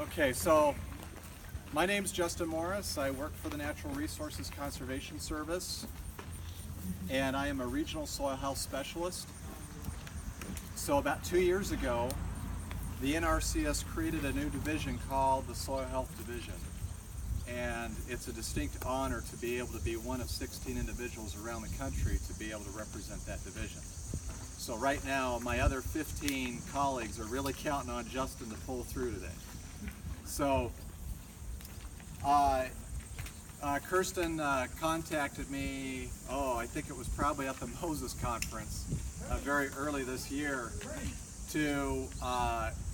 Okay, so my name's Justin Morris. I work for the Natural Resources Conservation Service, and I am a regional soil health specialist. So about 2 years ago, the NRCS created a new division called the Soil Health Division. And it's a distinct honor to be able to be one of 16 individuals around the country to be able to represent that division. So right now, my other 15 colleagues are really counting on Justin to pull through today. So Kirsten contacted me, I think it was probably at the Moses conference very early this year, to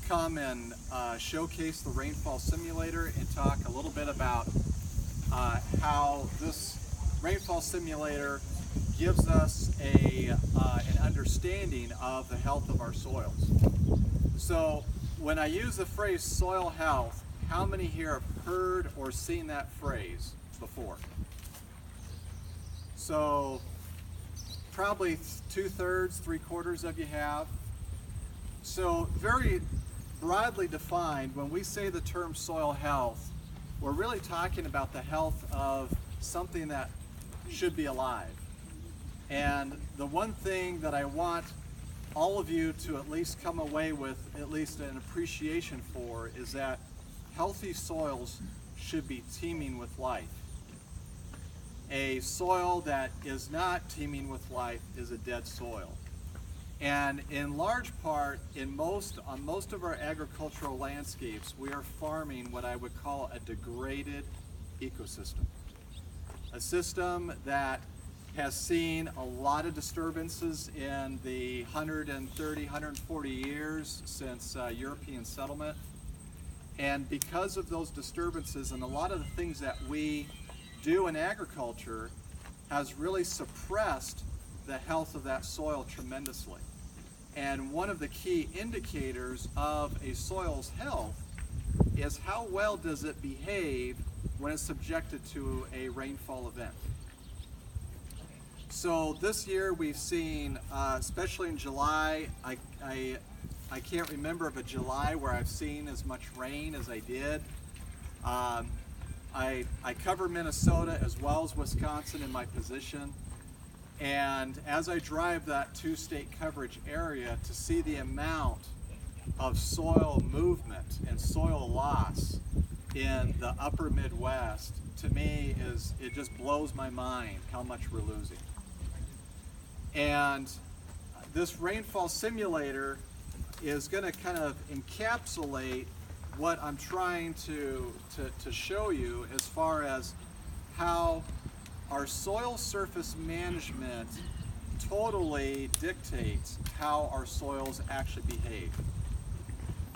come and showcase the Rainfall simulator and talk a little bit about how this Rainfall simulator gives us an understanding of the health of our soils. So when I use the phrase soil health, how many here have heard or seen that phrase before? So probably 2/3, 3/4 of you have. So very broadly defined, when we say the term soil health, we're really talking about the health of something that should be alive. And the one thing that I want all of you to at least come away with at least an appreciation for is that healthy soils should be teeming with life. A soil that is not teeming with life is a dead soil. And in large part, on most of our agricultural landscapes, we are farming what I would call a degraded ecosystem. A system that has seen a lot of disturbances in the 130, 140 years since European settlement. And because of those disturbances and a lot of the things that we do in agriculture has really suppressed the health of that soil tremendously. And one of the key indicators of a soil's health is how well does it behave when it's subjected to a rainfall event. So this year we've seen, especially in July, I can't remember of a July where I've seen as much rain as I did. I cover Minnesota as well as Wisconsin in my position. And as I drive that two-state coverage area to see the amount of soil movement and soil loss in the upper Midwest, to me, it just blows my mind how much we're losing. And this rainfall simulator is going to kind of encapsulate what I'm trying to show you as far as how our soil surface management totally dictates how our soils actually behave.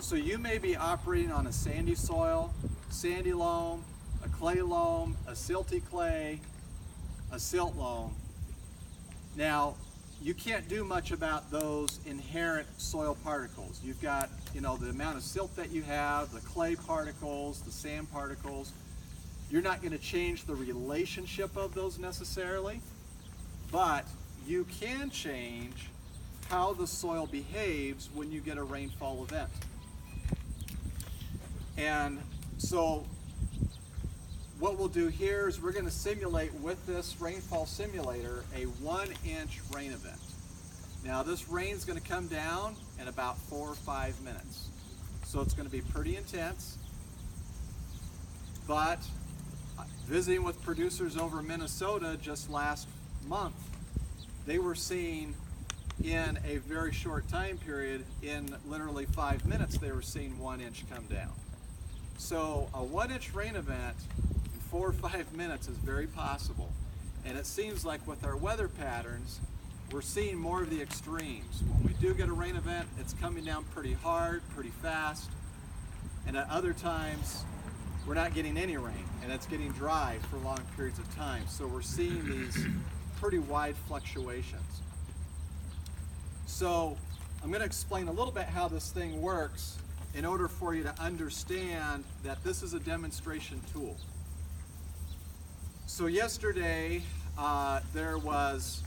So you may be operating on a sandy soil, sandy loam, a clay loam, a silty clay, a silt loam. Now, you can't do much about those inherent soil particles. You've got, the amount of silt that you have, the clay particles, the sand particles. You're not going to change the relationship of those necessarily, but you can change how the soil behaves when you get a rainfall event. And so what we'll do here is we're going to simulate with this rainfall simulator a 1-inch rain event. Now this rain is going to come down in about 4 or 5 minutes. So it's going to be pretty intense. But visiting with producers over in Minnesota just last month, they were seeing in a very short time period, in literally 5 minutes, they were seeing 1 inch come down. So a 1-inch rain event 4 or 5 minutes is very possible. And it seems like with our weather patterns, we're seeing more of the extremes. When we do get a rain event, it's coming down pretty hard, pretty fast. And at other times, we're not getting any rain and it's getting dry for long periods of time. So we're seeing these pretty wide fluctuations. So I'm going to explain a little bit how this thing works in order for you to understand that this is a demonstration tool. So yesterday, there was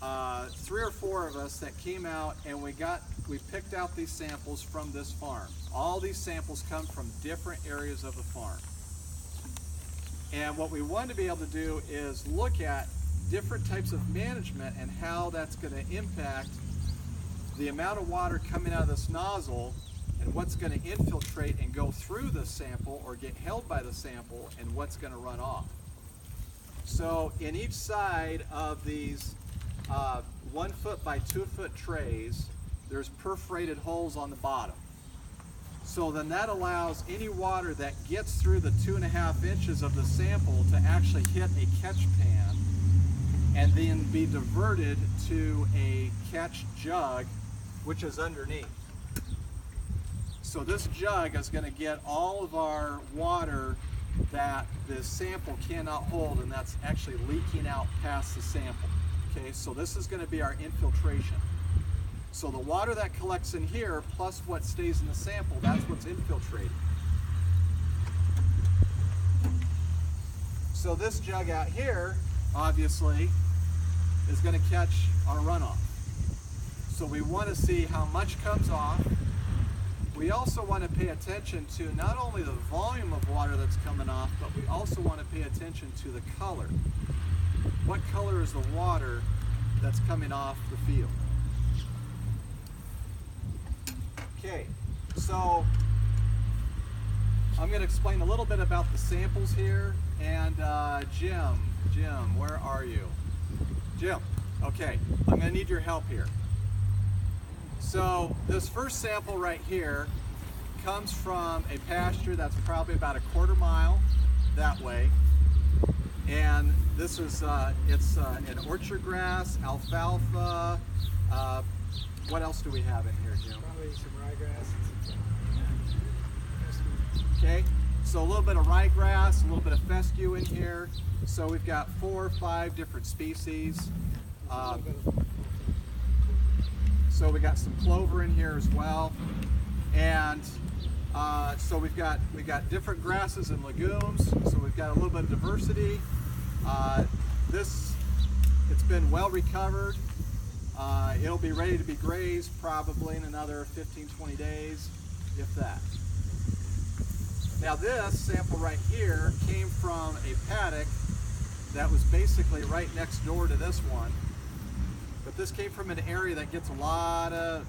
3 or 4 of us that came out and we got we picked out these samples from this farm. All these samples come from different areas of the farm. And what we want to be able to do is look at different types of management and how that's going to impact the amount of water coming out of this nozzle and what's going to infiltrate and go through the sample or get held by the sample and what's going to run off. So in each side of these 1 foot by 2 foot trays, there's perforated holes on the bottom. So then that allows any water that gets through the 2.5 inches of the sample to actually hit a catch pan and then be diverted to a catch jug, which is underneath. So this jug is going to get all of our water that the sample cannot hold, and that's actually leaking out past the sample. Okay, so this is going to be our infiltration. So the water that collects in here plus what stays in the sample, that's what's infiltrating. So this jug out here, obviously, is going to catch our runoff. So we want to see how much comes off. We also want to pay attention to not only the volume of water that's coming off, but we also want to pay attention to the color. What color is the water that's coming off the field? Okay, so I'm going to explain a little bit about the samples here. And Jim, where are you? Jim, okay, I'm going to need your help here. So this first sample right here comes from a pasture that's probably about 1/4 mile that way. And this is, it's an orchard grass, alfalfa. What else do we have in here, Jim? Probably some ryegrass and some okay, so a little bit of ryegrass, a little bit of fescue in here. So we've got 4 or 5 different species. So we got some clover in here as well. And so we've got different grasses and legumes. So we've got a little bit of diversity. It's been well recovered. It'll be ready to be grazed probably in another 15-20 days, if that. Now this sample right here came from a paddock that was basically right next door to this one. But this came from an area that gets a lot of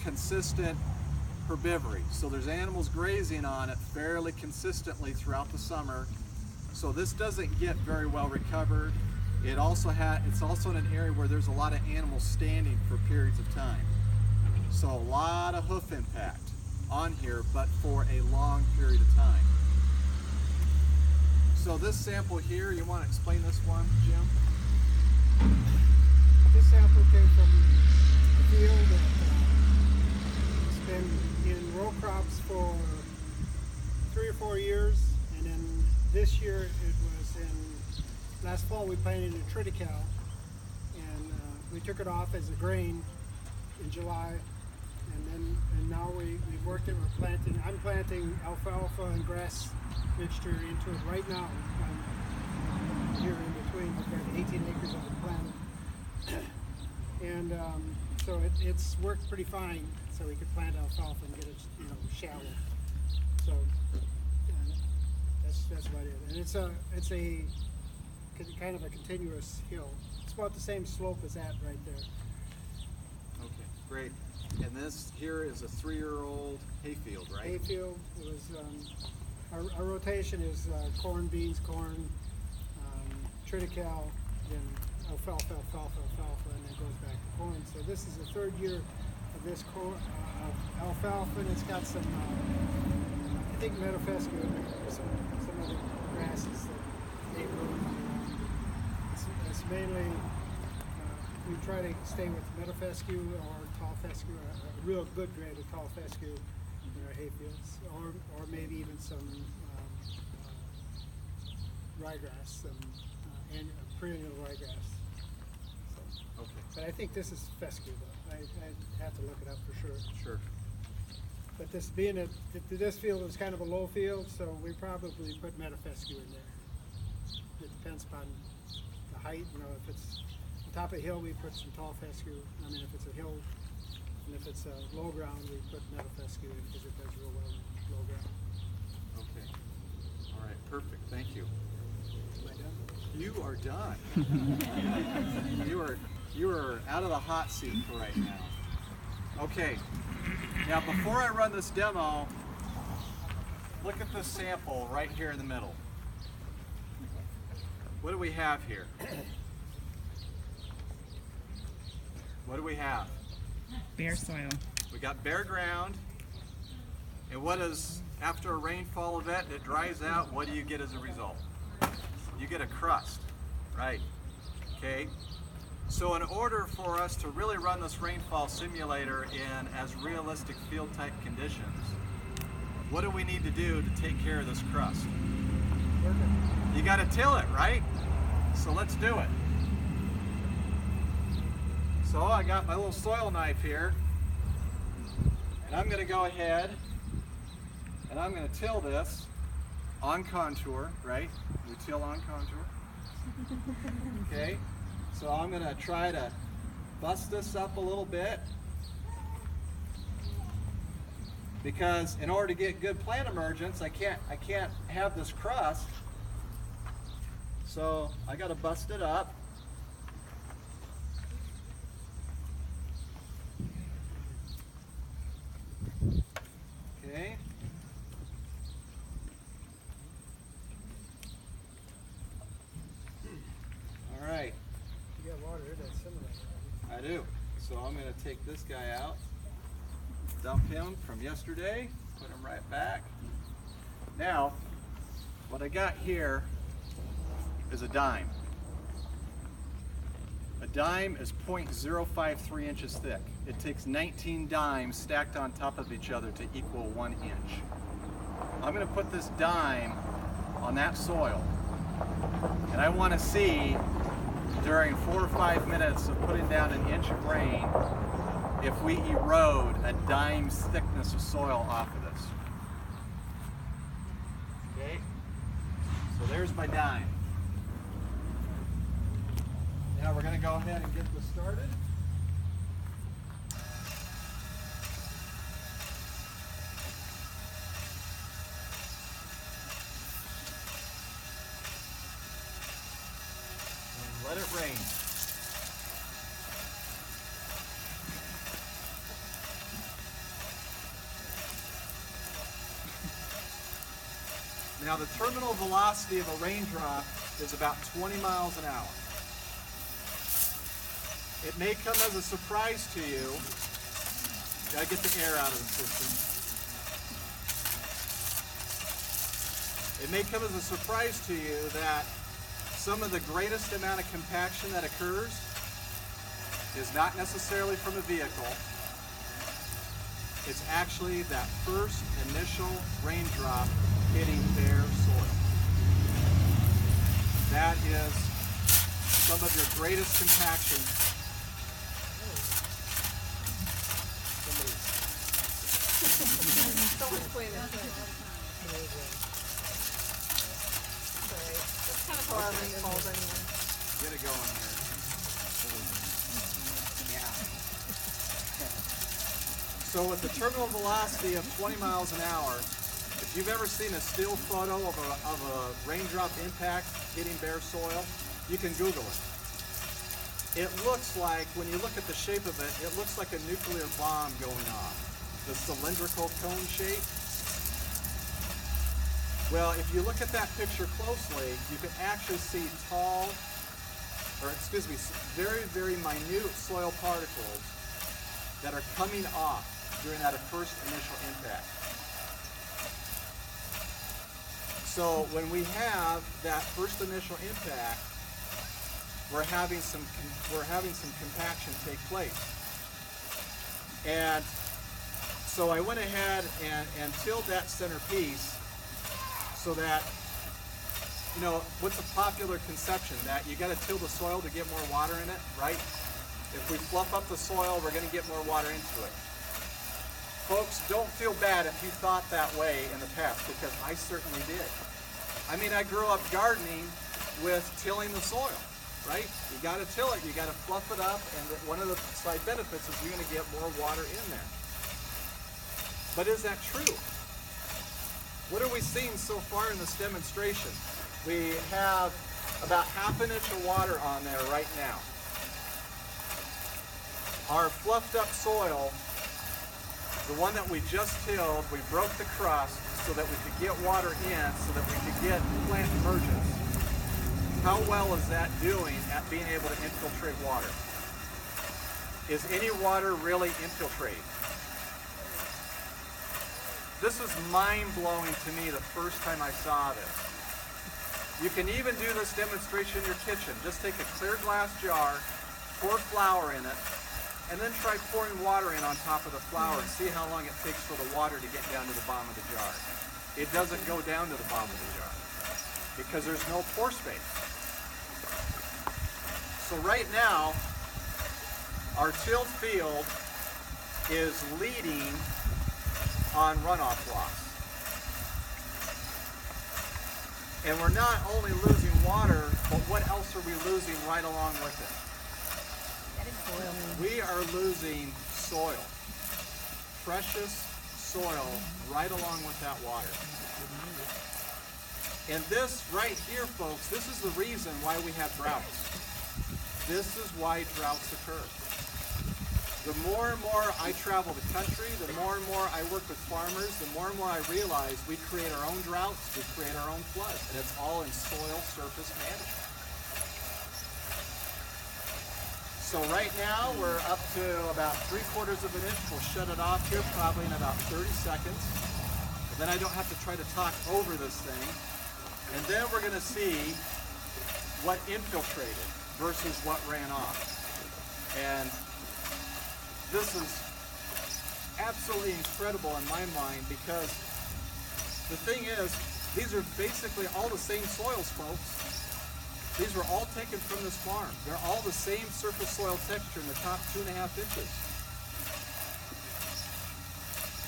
consistent herbivory. So there's animals grazing on it fairly consistently throughout the summer. So this doesn't get very well recovered. It's also in an area where there's a lot of animals standing for periods of time. So a lot of hoof impact on here, but for a long period of time. So this sample here, you want to explain this one, Jim? This sample came from a field that's been in row crops for 3 or 4 years, and then this year it was last fall we planted in triticale, and we took it off as a grain in July, and now we've worked it. I'm planting alfalfa and grass mixture into it right now. Here in between, we've got 18 acres of it planted. And so it's worked pretty fine, so we could plant alfalfa and get it, shallow. So that's about it. And it's a kind of a continuous hill. It's about the same slope as that right there. Okay, great. And this here is a 3-year-old hayfield, right? Hayfield. It was our rotation is corn, beans, corn, triticale, then alfalfa, and then goes back to corn. So this is the 3rd year of this alfalfa, and it's got some, I think meadowfescue in there, some other grasses that they grow. It's mainly, we try to stay with meadowfescue or tall fescue, a real good grade of tall fescue in our hayfields, or maybe even some ryegrass, and perennial ryegrass. So, okay. but I think this is fescue though. I have to look it up for sure. Sure. But this being this field is kind of a low field, so we probably put meadowfescue in there. It depends upon the height. If it's on top of a hill, we put some tall fescue. If it's a hill And if it's low ground, we put metal fescue in because it does real well in low ground. Okay. All right, perfect. Thank you. Am I done? You are done. You are out of the hot seat for right now. Okay. Now before I run this demo, look at this sample right here in the middle. What do we have here? What do we have? Bare soil. We got bare ground. And what is, after a rainfall event and it dries out, what do you get as a result? You get a crust, right? Okay. So in order for us to really run this rainfall simulator in as realistic field type conditions, what do we need to do to take care of this crust? You got to till it, right? So let's do it. So I got my little soil knife here, and I'm going to go ahead and I'm going to till this on contour, right? We till on contour. Okay. So I'm going to try to bust this up a little bit, because in order to get good plant emergence, I can't have this crust. So I got to bust it up. Okay. All right. You got water, that's similar. I do. So I'm going to take this guy out, dump him from yesterday, put him right back. Now, what I got here is a dime. A dime is 0.053 inches thick. It takes 19 dimes stacked on top of each other to equal 1 inch. I'm going to put this dime on that soil, and I want to see during 4 or 5 minutes of putting down an inch of rain if we erode a dime's thickness of soil off of this. Okay, so there's my dime. Now we're going to go ahead and get this started. And let it rain. Now the terminal velocity of a raindrop is about 20 miles an hour. It may come as a surprise to you. Gotta get the air out of the system. It may come as a surprise to you that some of the greatest amount of compaction that occurs is not necessarily from a vehicle. It's actually that first initial raindrop hitting bare soil. That is some of your greatest compaction. Someone's playing that. Sorry. That's kind of how our rainfalls anyway. Get it going here. Yeah. So with the terminal velocity of 20 miles an hour, if you've ever seen a still photo of a raindrop impact hitting bare soil, you can Google it. It looks like, when you look at the shape of it, it looks like a nuclear bomb going off. The cylindrical cone shape. Well, if you look at that picture closely, you can actually see very, very minute soil particles that are coming off during that first initial impact. So when we have that first initial impact, we're having some compaction take place. And so I went ahead and tilled that center piece so that, you know, what's a popular conception? That you got to till the soil to get more water in it, right? If we fluff up the soil, we're going to get more water into it. Folks, don't feel bad if you thought that way in the past, because I certainly did. I mean, I grew up gardening with tilling the soil. right? You got to till it, you got to fluff it up, and one of the side benefits is you're going to get more water in there. But is that true? What are we seeing so far in this demonstration? We have about ½ inch of water on there right now. Our fluffed up soil, the one that we just tilled, we broke the crust so that we could get water in, so that we could get plant emergence. How well is that doing at being able to infiltrate water? Is any water really infiltrating? This is mind-blowing to me the first time I saw this. You can even do this demonstration in your kitchen. Just take a clear glass jar, pour flour in it, and then try pouring water in on top of the flour and see how long it takes for the water to get down to the bottom of the jar. It doesn't go down to the bottom of the jar because there's no pore space. So right now, our tilled field is leading on runoff loss. And we're not only losing water, but what else are we losing right along with it? We are losing soil, precious soil right along with that water. And this right here, folks, this is the reason why we have droughts. This is why droughts occur. The more and more I travel the country, the more and more I work with farmers, the more and more I realize we create our own droughts, we create our own floods, and it's all in soil surface management. So right now we're up to about 3/4 of an inch. We'll shut it off here probably in about 30 seconds. And then I don't have to try to talk over this thing. And then we're going to see what infiltrated versus what ran off. And this is absolutely incredible in my mind because the thing is, these are basically all the same soils, folks. These were all taken from this farm. They're all the same surface soil texture in the top 2.5 inches.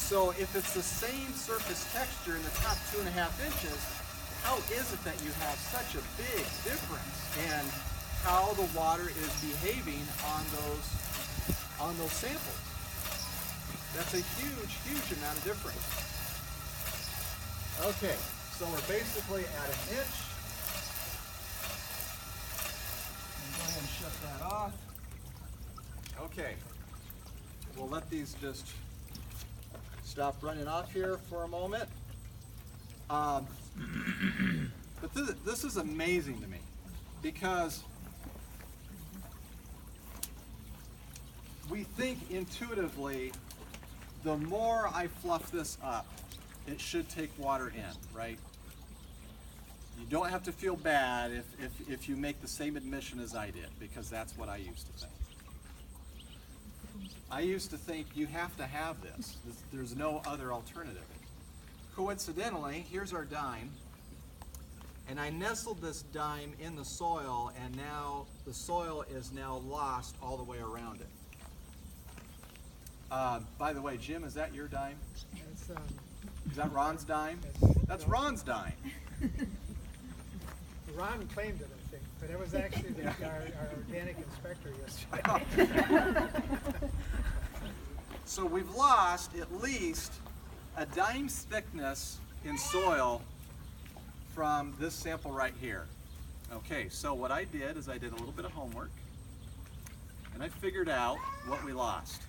So if it's the same surface texture in the top 2.5 inches, how is it that you have such a big difference in how the water is behaving on those samples? That's a huge, huge amount of difference. Okay, so we're basically at an inch. Go ahead and shut that off. Okay, we'll let these just stop running off here for a moment. But this is amazing to me because we think intuitively the more I fluff this up, it should take water in, right? You don't have to feel bad if you make the same admission as I did, because that's what I used to think. I used to think you have to have this. There's no other alternative. Coincidentally, here's our dime, and I nestled this dime in the soil, and now the soil is now lost all the way around it. By the way, Jim, is that your dime? Is that Ron's dime? That's Ron's dime. Ron claimed it, I think, but it was actually our organic inspector yesterday. So we've lost at least a dime's thickness in soil from this sample right here. Okay, so what I did is I did a little bit of homework and I figured out what we lost.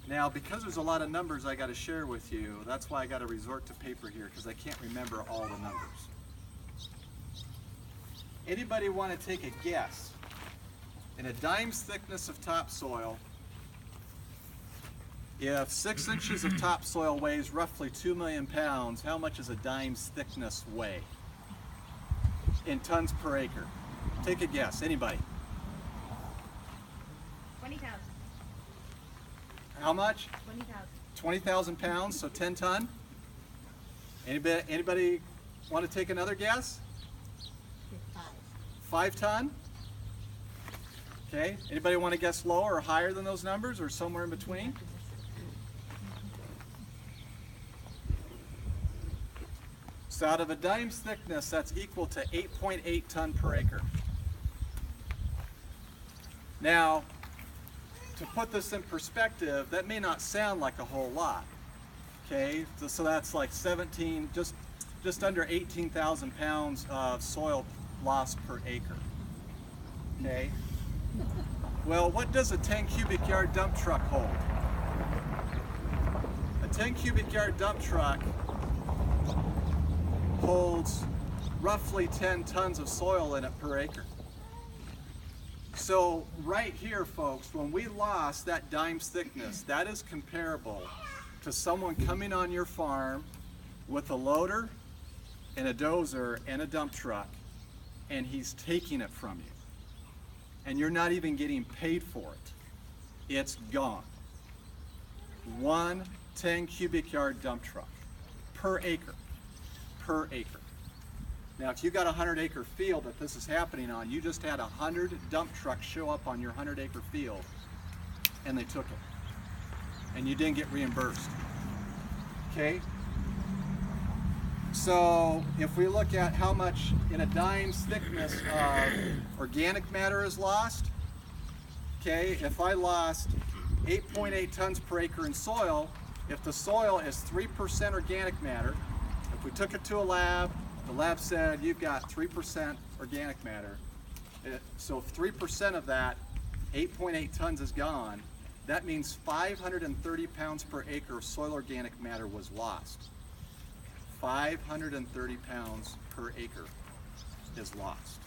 Now, because there's a lot of numbers I got to share with you, that's why I got to resort to paper here, because I can't remember all the numbers. Anybody want to take a guess? In a dime's thickness of topsoil, if 6 inches of topsoil weighs roughly 2 million pounds, how much does a dime's thickness weigh in tons per acre? Take a guess, anybody? 20,000. How much? 20,000. 20,000 pounds, so 10 ton? Anybody want to take another guess? 5 ton? Okay, anybody want to guess lower or higher than those numbers, or somewhere in between? So out of a dime's thickness, that's equal to 8.8 ton per acre. Now, to put this in perspective, that may not sound like a whole lot. Okay, so that's like 17, just under 18,000 pounds of soil loss per acre. Okay. Well, what does a 10 cubic yard dump truck hold? A 10 cubic yard dump truck holds roughly 10 tons of soil in it per acre. So right here, folks, when we lost that dime's thickness, that is comparable to someone coming on your farm with a loader and a dozer and a dump truck, and he's taking it from you. And you're not even getting paid for it. It's gone. One 10 cubic yard dump truck per acre. Per acre. Now, if you got a 100-acre field that this is happening on, you just had 100 dump trucks show up on your 100-acre field, and they took it. And you didn't get reimbursed. Okay? So if we look at how much in a dime's thickness of organic matter is lost, okay, if I lost 8.8 tons per acre in soil, if the soil is 3% organic matter, if we took it to a lab, the lab said you've got 3% organic matter, so if 3% of that 8.8 tons is gone, that means 530 pounds per acre of soil organic matter was lost. 530 pounds per acre is lost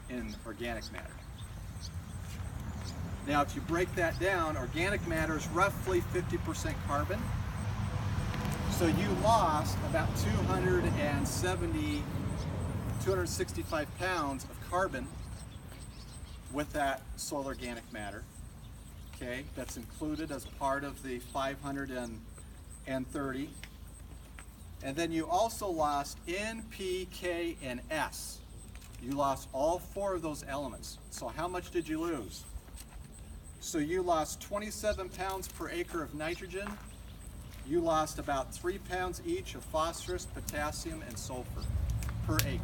in organic matter. Now, if you break that down, organic matter is roughly 50% carbon. So you lost about 265 pounds of carbon with that soil organic matter. Okay, that's included as part of the 530. And then you also lost N, P, K, and S. You lost all 4 of those elements. So how much did you lose? So you lost 27 pounds per acre of nitrogen. You lost about 3 pounds each of phosphorus, potassium, and sulfur per acre.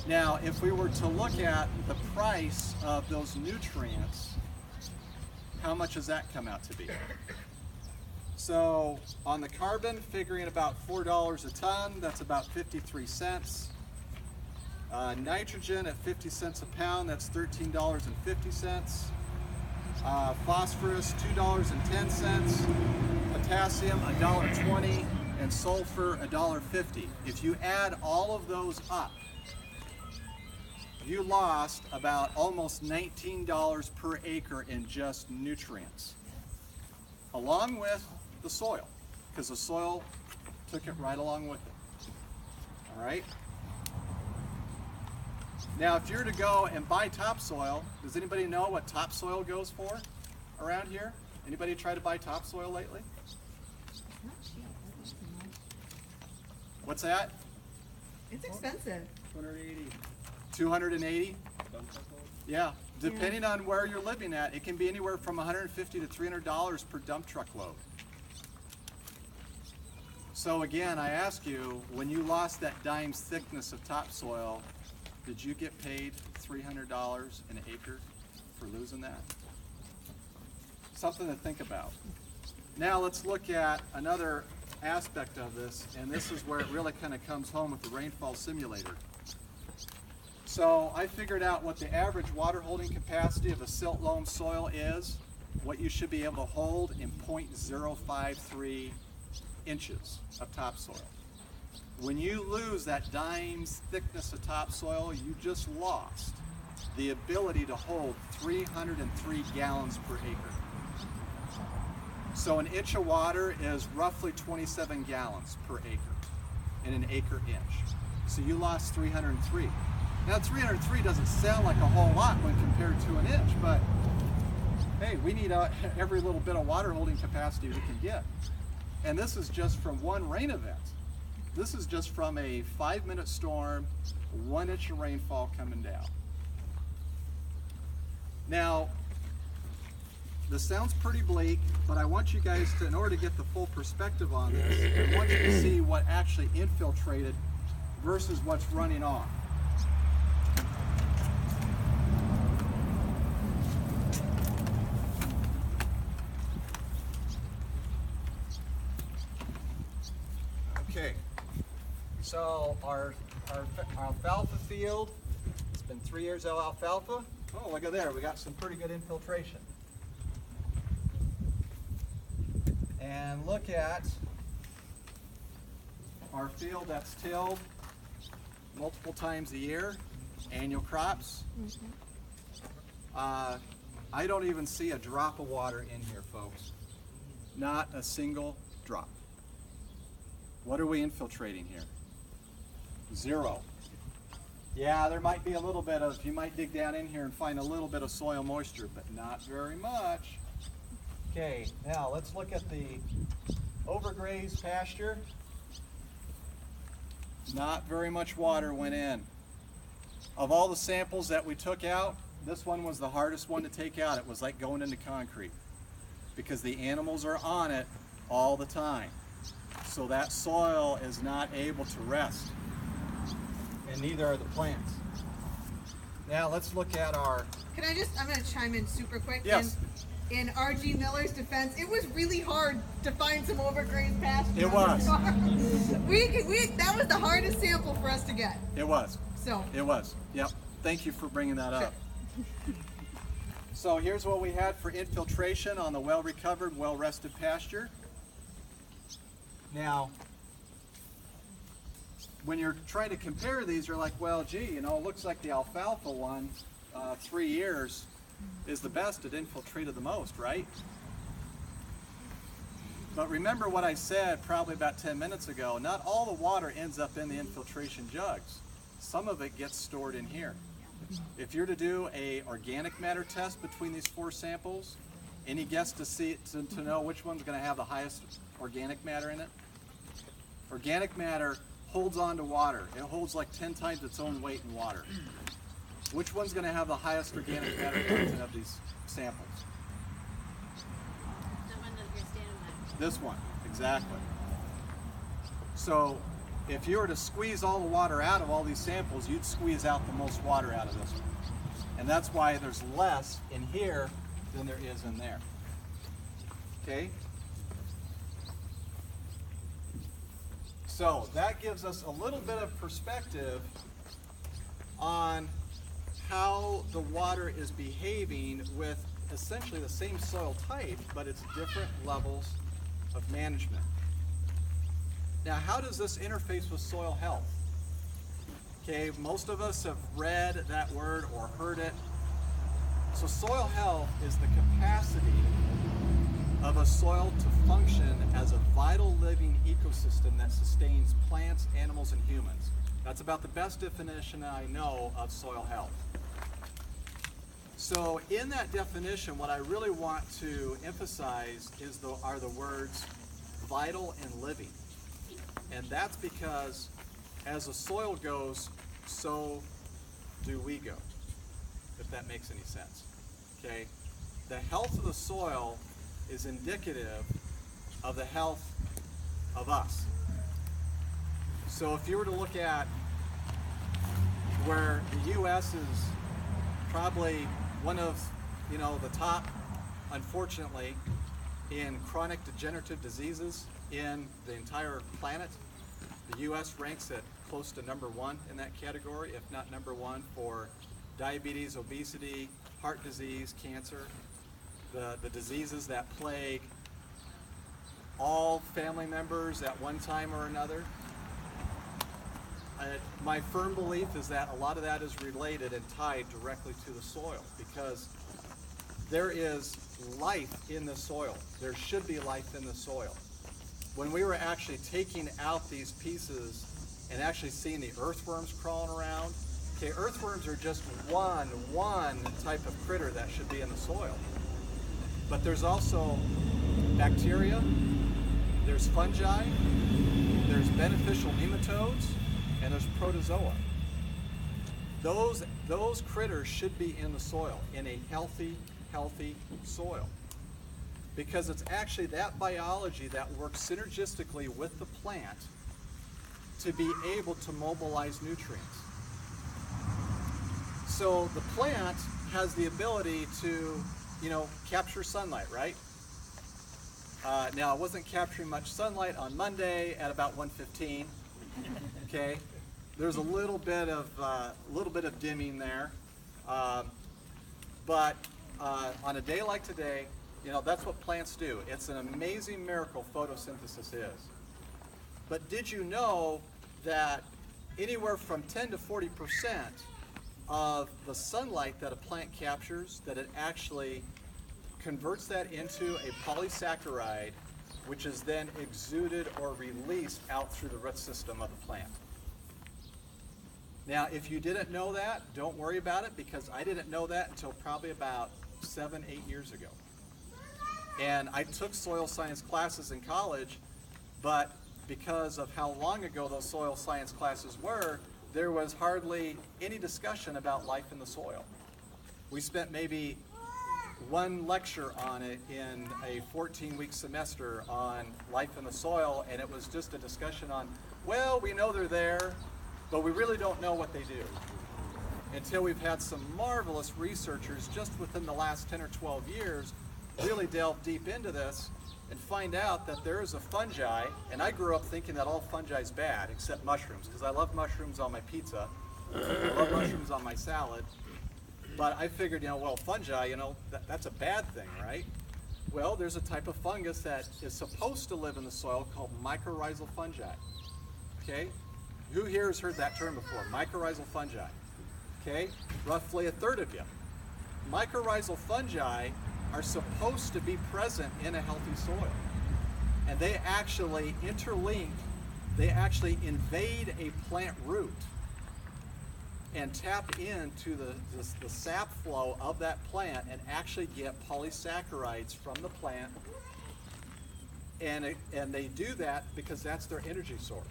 Now, if we were to look at the price of those nutrients, how much does that come out to be? So on the carbon, figuring about $4 a ton, that's about 53 cents. Nitrogen at 50 cents a pound, that's $13.50. Phosphorus, $2.10. Potassium, $1.20. And sulfur, $1.50. If you add all of those up, you lost about almost $19 per acre in just nutrients, along with the soil, because the soil took it right along with it. All right? Now, if you're to go and buy topsoil, does anybody know what topsoil goes for around here? Anybody try to buy topsoil lately? What's that? It's expensive. 280. 280? Yeah, depending on where you're living at, it can be anywhere from $150 to $300 per dump truck load. So again, I ask you, when you lost that dime's thickness of topsoil, did you get paid $300 an acre for losing that? Something to think about. Now let's look at another aspect of this, and this is where it really kind of comes home with the rainfall simulator. So I figured out what the average water holding capacity of a silt loam soil is, what you should be able to hold in 0.053 inches of topsoil. When you lose that dime's thickness of topsoil, you just lost the ability to hold 303 gallons per acre. So an inch of water is roughly 27 gallons per acre in an acre inch. So you lost 303. Now 303 doesn't sound like a whole lot when compared to an inch, but hey, we need every little bit of water holding capacity we can get. And this is just from one rain event. This is just from a 5-minute storm, 1 inch of rainfall coming down. Now, this sounds pretty bleak, but I want you guys to, in order to get the full perspective on this, I want you to see what actually infiltrated versus what's running off. Okay, so our alfalfa field, it's been 3 years of alfalfa. Oh, look at there, we got some pretty good infiltration. And look at our field that's tilled multiple times a year, annual crops. I don't even see a drop of water in here, folks. Not a single drop. What are we infiltrating here? Zero. Yeah, there might be a little bit of, you might dig down in here and find a little bit of soil moisture, but not very much. Okay, now let's look at the overgrazed pasture. Not very much water went in. Of all the samples that we took out, this one was the hardest one to take out. It was like going into concrete because the animals are on it all the time. So that soil is not able to rest, and neither are the plants. Now let's look at our... I'm going to chime in super quick. Yes. In R&G Miller's defense, it was really hard to find some overgrazed pasture. It was. That was the hardest sample for us to get. It was. So. It was. Yep. Thank you for bringing that up. So here's what we had for infiltration on the well-recovered, well-rested pasture. Now, when you're trying to compare these, you're like, well, gee, you know, it looks like the alfalfa one, 3 years, is the best. It infiltrated the most, right? But remember what I said probably about 10 minutes ago. Not all the water ends up in the infiltration jugs. Some of it gets stored in here. If you're to do a organic matter test between these 4 samples, any guess to know which one's going to have the highest organic matter in it? Organic matter holds on to water. It holds like 10 times its own weight in water. Which one's going to have the highest organic matter content of these samples? The one that you're standing by. This one, exactly. So if you were to squeeze all the water out of all these samples, you'd squeeze out the most water out of this one. And that's why there's less in here than there is in there. Okay? So that gives us a little bit of perspective on how the water is behaving with essentially the same soil type, but it's different levels of management. Now, how does this interface with soil health? Okay, most of us have read that word or heard it. So soil health is the capacity of a soil to function as a vital living ecosystem that sustains plants, animals, and humans. That's about the best definition I know of soil health. So in that definition, what I really want to emphasize are the words vital and living. And that's because as the soil goes, so do we go, if that makes any sense. Okay? The health of the soil is indicative of the health of us. So if you were to look at where the U.S. is probably one of, the top, unfortunately, in chronic degenerative diseases in the entire planet, the U.S. ranks at close to number 1 in that category, if not number 1 for diabetes, obesity, heart disease, cancer, the diseases that plague all family members at one time or another. My firm belief is that a lot of that is related and tied directly to the soil, because there is life in the soil. There should be life in the soil. When we were actually taking out these pieces and actually seeing the earthworms crawling around, okay, earthworms are just one type of critter that should be in the soil. But there's also bacteria, there's fungi, there's beneficial nematodes, and there's protozoa. Those critters should be in the soil, in a healthy soil. Because it's actually that biology that works synergistically with the plant to be able to mobilize nutrients. So the plant has the ability to, capture sunlight, right? Now, I wasn't capturing much sunlight on Monday at about 1:15. Okay, there's a little bit of dimming there, but on a day like today, you know, that's what plants do. It's an amazing miracle photosynthesis is. But did you know that anywhere from 10 to 40% of the sunlight that a plant captures, that it actually converts that into a polysaccharide, which is then exuded or released out through the root system of the plant? Now, if you didn't know that, don't worry about it, because I didn't know that until probably about 7, 8 years ago. And I took soil science classes in college, but because of how long ago those soil science classes were, there was hardly any discussion about life in the soil. We spent maybe one lecture on it in a 14-week semester on life in the soil, and it was just a discussion on, well, we know they're there, but we really don't know what they do. Until we've had some marvelous researchers just within the last 10 or 12 years really delve deep into this and find out that there is a fungi, and I grew up thinking that all fungi is bad except mushrooms, because I love mushrooms on my pizza, I love mushrooms on my salad, but I figured, you know, well, fungi, you know, that's a bad thing, right? Well, there's a type of fungus that is supposed to live in the soil called mycorrhizal fungi, okay? Who here has heard that term before? Mycorrhizal fungi, okay? Roughly a third of you. Mycorrhizal fungi are supposed to be present in a healthy soil. And they actually interlink, they actually invade a plant root and tap into the sap flow of that plant and actually get polysaccharides from the plant. And they do that because that's their energy source.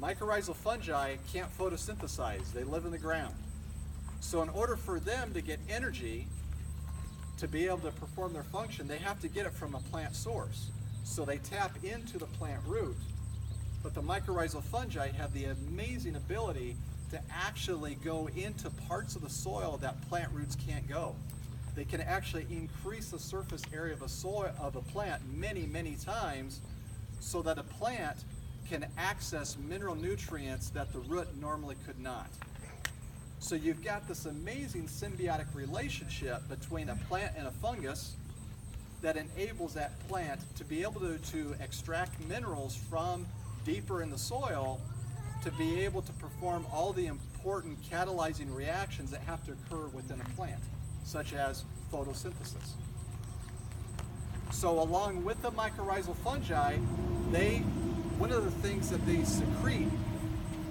Mycorrhizal fungi can't photosynthesize, they live in the ground. So in order for them to get energy, to be able to perform their function, they have to get it from a plant source. So they tap into the plant root, but the mycorrhizal fungi have the amazing ability to actually go into parts of the soil that plant roots can't go. They can actually increase the surface area of a soil of a plant many, many times, so that a plant can access mineral nutrients that the root normally could not. So you've got this amazing symbiotic relationship between a plant and a fungus that enables that plant to be able to extract minerals from deeper in the soil to be able to perform all the important catalyzing reactions that have to occur within a plant, such as photosynthesis. So along with the mycorrhizal fungi, one of the things that they secrete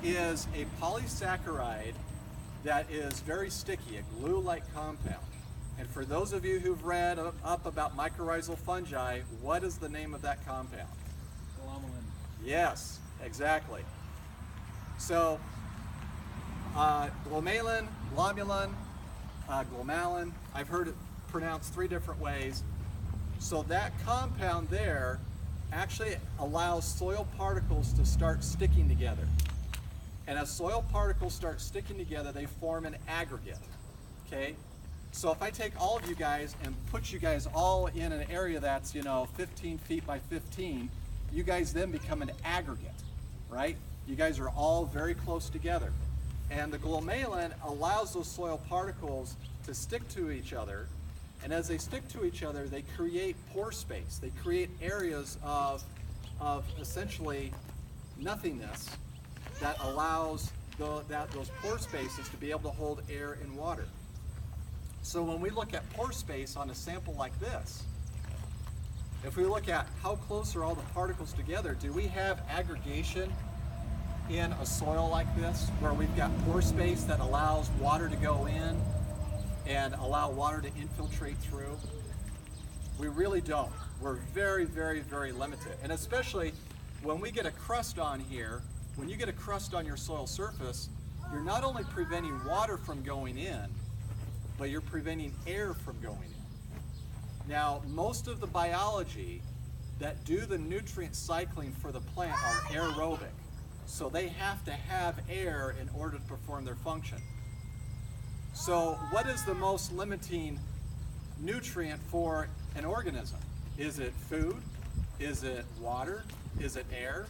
is a polysaccharide that is very sticky, a glue-like compound. And for those of you who've read up about mycorrhizal fungi, what is the name of that compound? Glomalin. Yes, exactly. So, glomalin, glomalin, glomalin, I've heard it pronounced 3 different ways. So that compound there actually allows soil particles to start sticking together. And as soil particles start sticking together, they form an aggregate, okay? So if I take all of you guys and put you guys all in an area that's, 15 feet by 15, you guys then become an aggregate, right? You guys are all very close together. And the glomalin allows those soil particles to stick to each other. And as they stick to each other, they create pore space. They create areas of essentially nothingness that allows those pore spaces to be able to hold air and water. So when we look at pore space on a sample like this, if we look at how close are all the particles together, do we have aggregation in a soil like this where we've got pore space that allows water to go in and allow water to infiltrate through? We really don't. We're very, very, very limited. And especially when we get a crust on here, when you get a crust on your soil surface, you're not only preventing water from going in, but you're preventing air from going in. Now, most of the biology that do the nutrient cycling for the plant are aerobic. So they have to have air in order to perform their function. So what is the most limiting nutrient for an organism? Is it food? Is it water? Is it air?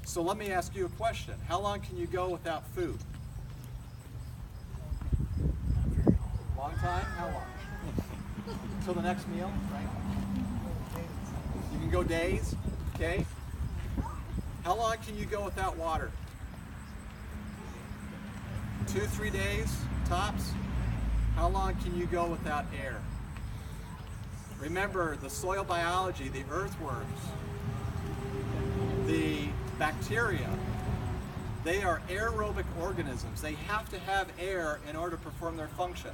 So let me ask you a question. How long can you go without food? Long time? How long? Till the next meal, right? You can go days, okay? How long can you go without water? 2-3 days, tops? How long can you go without air? Remember, the soil biology, the earthworms, the bacteria, they are aerobic organisms. They have to have air in order to perform their function.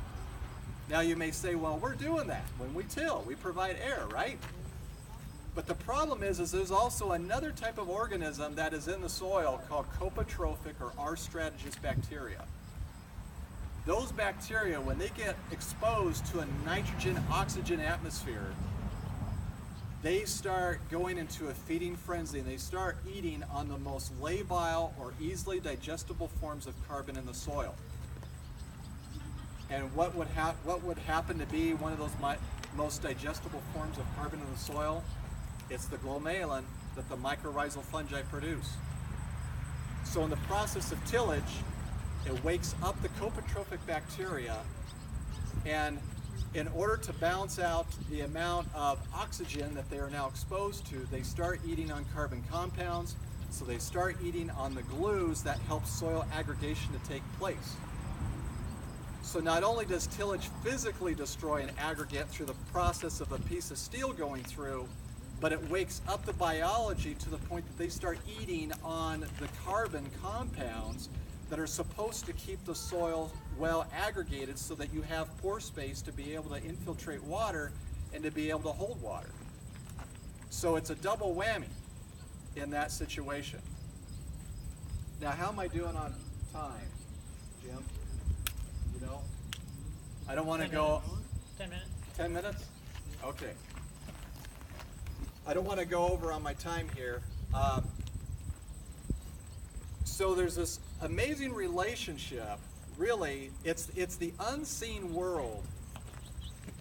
Now you may say, well, we're doing that. When we till, we provide air, right? But the problem is there's also another type of organism that is in the soil called copotrophic or R-strategist bacteria. Those bacteria, when they get exposed to a nitrogen-oxygen atmosphere, they start going into a feeding frenzy and they start eating on the most labile or easily digestible forms of carbon in the soil. And what would happen to be one of those most digestible forms of carbon in the soil? It's the glomalin that the mycorrhizal fungi produce. So in the process of tillage, it wakes up the copotrophic bacteria, and in order to balance out the amount of oxygen that they are now exposed to, they start eating on carbon compounds, so they start eating on the glues that help soil aggregation to take place. So not only does tillage physically destroy an aggregate through the process of a piece of steel going through, but it wakes up the biology to the point that they start eating on the carbon compounds that are supposed to keep the soil well aggregated so that you have pore space to be able to infiltrate water and to be able to hold water. So it's a double whammy in that situation. Now, how am I doing on time, Jim? You know, I don't want to go. 10 minutes. 10 minutes? Okay. I don't want to go over on my time here. So there's this amazing relationship. Really, it's the unseen world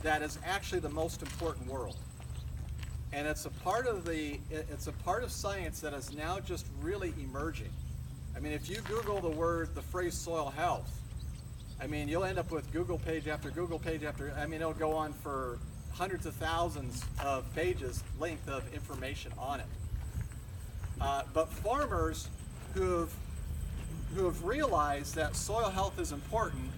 that is actually the most important world, and it's a part of science that is now just really emerging. I mean, if you Google the phrase soil health, I mean, you'll end up with Google page after Google page after. I mean, it'll go on for hundreds of thousands of pages length of information on it. But farmers who have realized that soil health is important,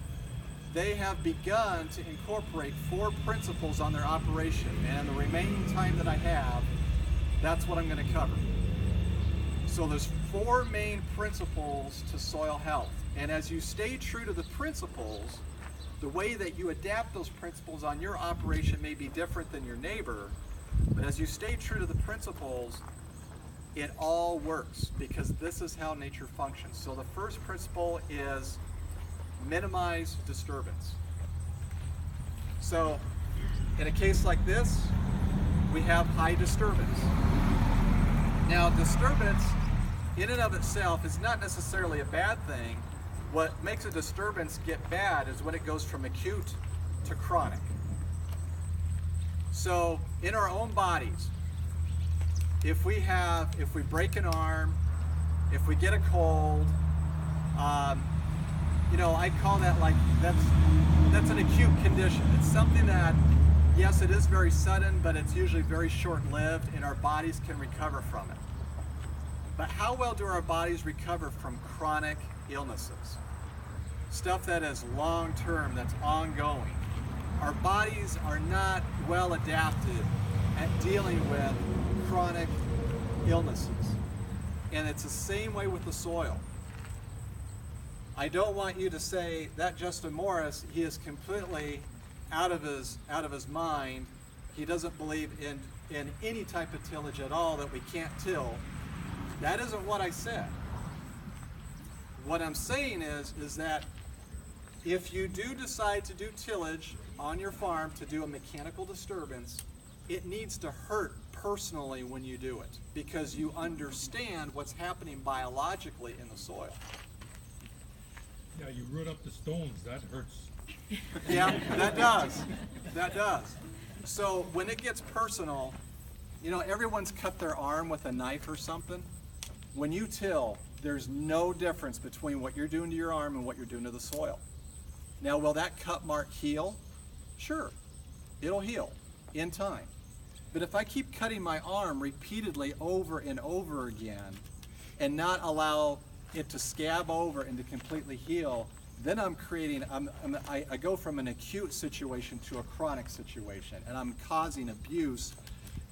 they have begun to incorporate 4 principles on their operation. And in the remaining time that I have, that's what I'm going to cover. So there's 4 main principles to soil health. And as you stay true to the principles, the way that you adapt those principles on your operation may be different than your neighbor, but as you stay true to the principles, it all works because this is how nature functions. So the first principle is minimize disturbance. So in a case like this, we have high disturbance. Now, disturbance in and of itself is not necessarily a bad thing. What makes a disturbance get bad is when it goes from acute to chronic. So in our own bodies, if we break an arm, if we get a cold, you know, I call that like, that's an acute condition. It's something that, yes, it is very sudden, but it's usually very short-lived and our bodies can recover from it. But how well do our bodies recover from chronic illnesses? Stuff that is long-term, that's ongoing. Our bodies are not well adapted at dealing with chronic illnesses. And it's the same way with the soil. I don't want you to say that Justin Morris, he is completely out of his mind. He doesn't believe in any type of tillage at all, that we can't till. That isn't what I said. What I'm saying is that if you do decide to do tillage on your farm to do a mechanical disturbance, it needs to hurt personally when you do it because you understand what's happening biologically in the soil. Yeah, you root up the stones, that hurts. Yeah, that does. That does. So when it gets personal, you know, everyone's cut their arm with a knife or something. When you till, there's no difference between what you're doing to your arm and what you're doing to the soil. Now, will that cut mark heal? Sure, it'll heal in time. But if I keep cutting my arm repeatedly over and over again and not allow it to scab over and to completely heal, then I'm creating, I go from an acute situation to a chronic situation, and I'm causing abuse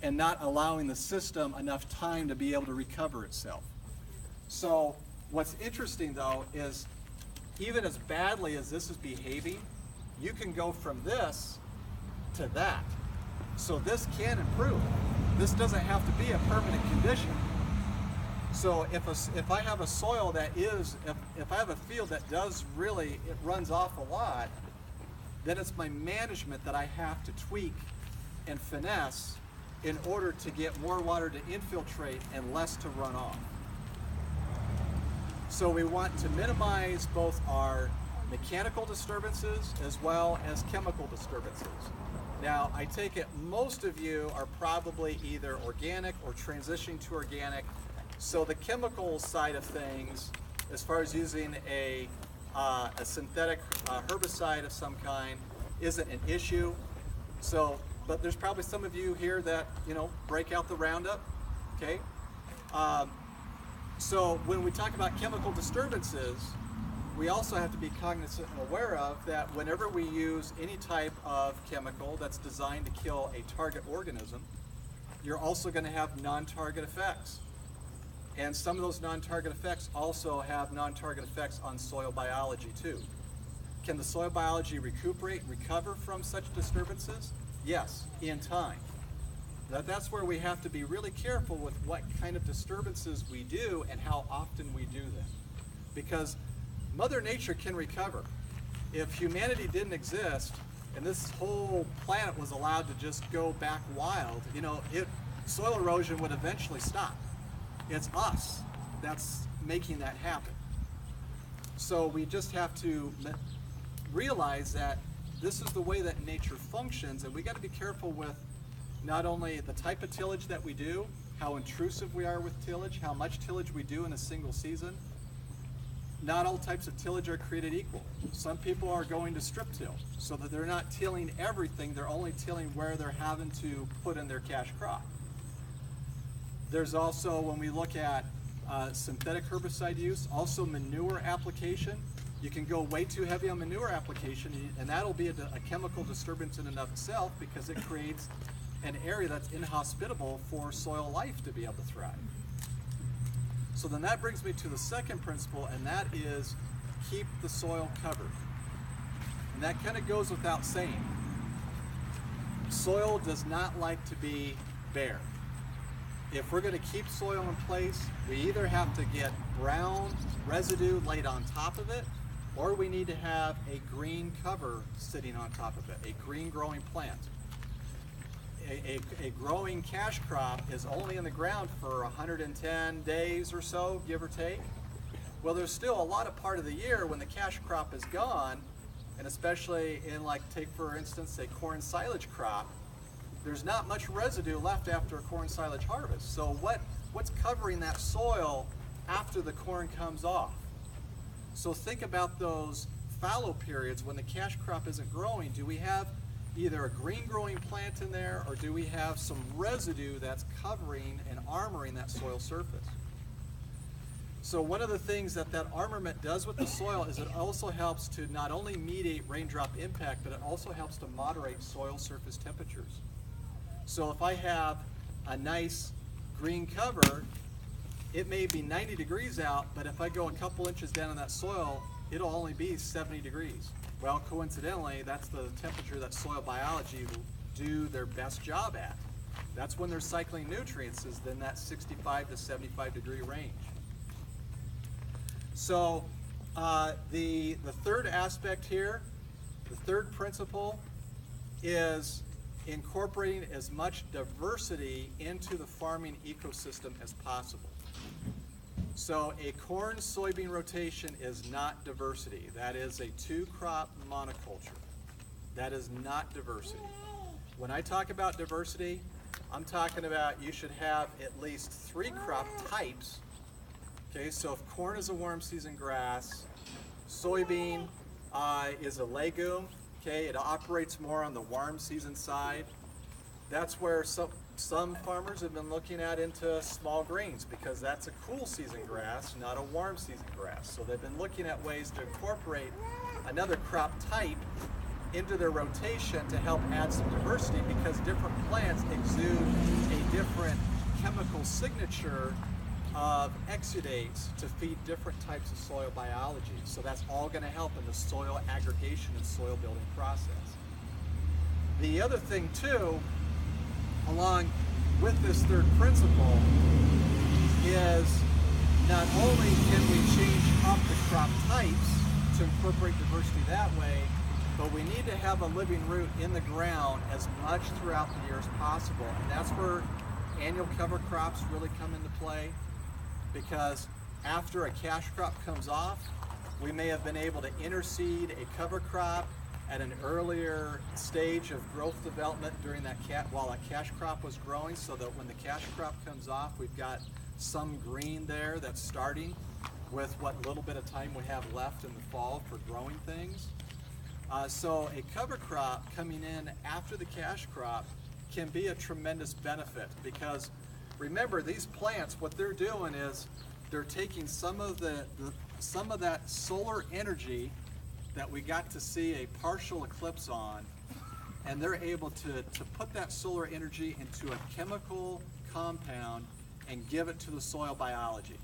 and not allowing the system enough time to be able to recover itself. So what's interesting though is even as badly as this is behaving, you can go from this to that. So this can improve. This doesn't have to be a permanent condition. So if I have a soil that is, if I have a field that does really, it runs off a lot, then it's my management that I have to tweak and finesse in order to get more water to infiltrate and less to run off. So we want to minimize both our mechanical disturbances as well as chemical disturbances. Now, I take it most of you are probably either organic or transitioning to organic. So the chemical side of things, as far as using a synthetic herbicide of some kind, isn't an issue. So, but there's probably some of you here that, you know, break out the Roundup, okay? So when we talk about chemical disturbances, we also have to be cognizant and aware of that whenever we use any type of chemical that's designed to kill a target organism, you're also going to have non-target effects. And some of those non-target effects also have non-target effects on soil biology too. Can the soil biology recuperate, recover from such disturbances? Yes, in time. That's where we have to be really careful with what kind of disturbances we do and how often we do them. Because Mother Nature can recover. If humanity didn't exist and this whole planet was allowed to just go back wild, you know, soil erosion would eventually stop. It's us that's making that happen. So we just have to realize that this is the way that nature functions, and we got to be careful with not only the type of tillage that we do, how intrusive we are with tillage, how much tillage we do in a single season. Not all types of tillage are created equal. Some people are going to strip till so that they're not tilling everything, they're only tilling where they're having to put in their cash crop. There's also, when we look at synthetic herbicide use, also manure application. You can go way too heavy on manure application, and that'll be a chemical disturbance in and of itself because it creates an area that's inhospitable for soil life to be able to thrive. So then that brings me to the second principle, and that is keep the soil covered. And that kind of goes without saying. Soil does not like to be bare. If we're going to keep soil in place, we either have to get brown residue laid on top of it, or we need to have a green cover sitting on top of it, a green growing plant. A growing cash crop is only in the ground for 110 days or so, give or take. Well, there's still a lot of part of the year when the cash crop is gone, and especially in, like, take for instance a corn silage crop, there's not much residue left after a corn silage harvest. So what's covering that soil after the corn comes off? So think about those fallow periods when the cash crop isn't growing. Do we have either a green growing plant in there, or do we have some residue that's covering and armoring that soil surface? So one of the things that armament does with the soil is it also helps to not only mediate raindrop impact, but it also helps to moderate soil surface temperatures. So if I have a nice green cover, it may be 90 degrees out, but if I go a couple inches down in that soil, it'll only be 70 degrees. Well, coincidentally, that's the temperature that soil biology will do their best job at. That's when they're cycling nutrients, is in that 65 to 75 degree range. So the third aspect here, the third principle, is incorporating as much diversity into the farming ecosystem as possible. So a corn-soybean rotation is not diversity. That is a two-crop monoculture. That is not diversity. When I talk about diversity, I'm talking about you should have at least 3 crop types. Okay, so if corn is a warm season grass, soybean is a legume. Okay, it operates more on the warm season side. That's where some farmers have been looking at into small grains, because that's a cool season grass, not a warm season grass. So they've been looking at ways to incorporate another crop type into their rotation to help add some diversity, because different plants exude a different chemical signature of exudates to feed different types of soil biology. So that's all going to help in the soil aggregation and soil building process. The other thing too, along with this third principle, is not only can we change up the crop types to incorporate diversity that way, but we need to have a living root in the ground as much throughout the year as possible. And that's where annual cover crops really come into play, because after a cash crop comes off, we may have been able to interseed a cover crop at an earlier stage of growth development during that while a cash crop was growing, so that when the cash crop comes off, we've got some green there that's starting with what little bit of time we have left in the fall for growing things. So a cover crop coming in after the cash crop can be a tremendous benefit, because remember, these plants, what they're doing is they're taking some of that solar energy that we got to see a partial eclipse on, and they're able to put that solar energy into a chemical compound and give it to the soil biology.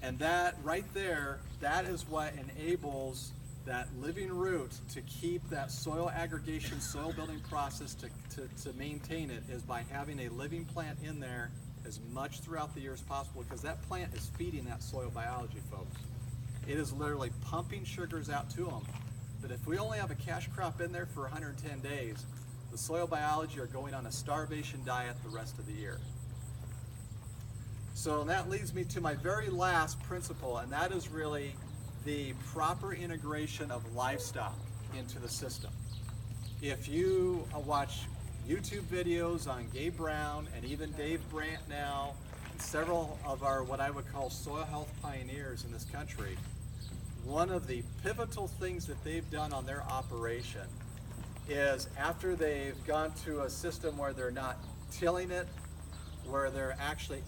And that right there, that is what enables that living root to keep that soil aggregation, soil building process to maintain it, is by having a living plant in there as much throughout the year as possible, because that plant is feeding that soil biology, folks. It is literally pumping sugars out to them. But if we only have a cash crop in there for 110 days, the soil biology are going on a starvation diet the rest of the year. So that leads me to my very last principle, and that is really the proper integration of livestock into the system. If you watch YouTube videos on Gabe Brown and even Dave Brandt now, and several of our what I would call soil health pioneers in this country, one of the pivotal things that they've done on their operation is, after they've gone to a system where they're not tilling it, where they're actually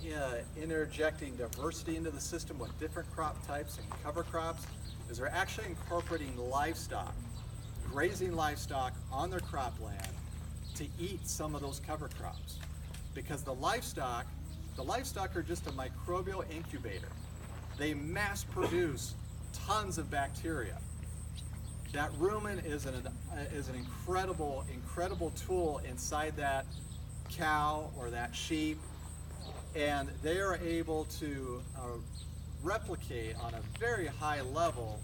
interjecting diversity into the system with different crop types and cover crops, is they're actually incorporating livestock, grazing livestock on their cropland to eat some of those cover crops. Because the livestock are just a microbial incubator. They mass produce tons of bacteria. That rumen is an incredible tool inside that cow or that sheep, and they are able to replicate on a very high level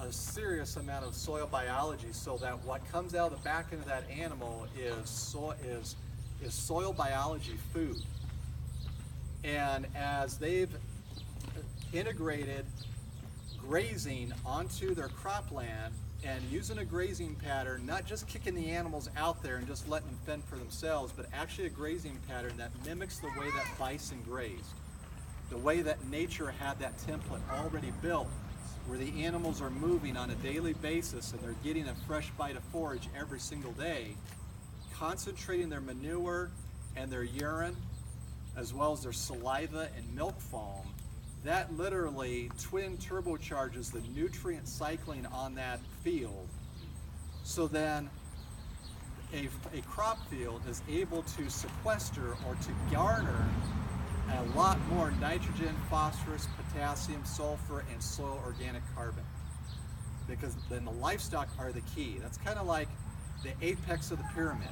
a serious amount of soil biology, so that what comes out of the back end of that animal is soil biology food. And as they've integrated grazing onto their cropland and using a grazing pattern, not just kicking the animals out there and just letting them fend for themselves, but actually a grazing pattern that mimics the way that bison grazed, the way that nature had that template already built, where the animals are moving on a daily basis and they're getting a fresh bite of forage every single day, concentrating their manure and their urine, as well as their saliva and milk foam. That literally twin turbocharges the nutrient cycling on that field. So then a crop field is able to sequester or to garner a lot more nitrogen, phosphorus, potassium, sulfur, and soil organic carbon. Because then the livestock are the key. That's kind of like the apex of the pyramid.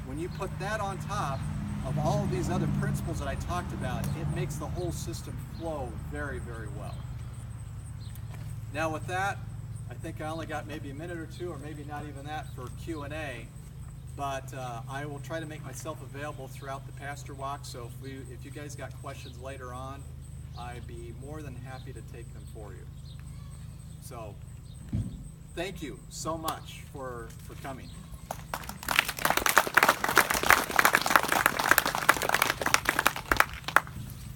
When you put that on top of all of these other principles that I talked about, it makes the whole system flow very, very well. Now with that, I think I only got maybe a minute or two, or maybe not even that, for Q&A, but I will try to make myself available throughout the pasture walk, so if you guys got questions later on, I'd be more than happy to take them for you. So, thank you so much for coming.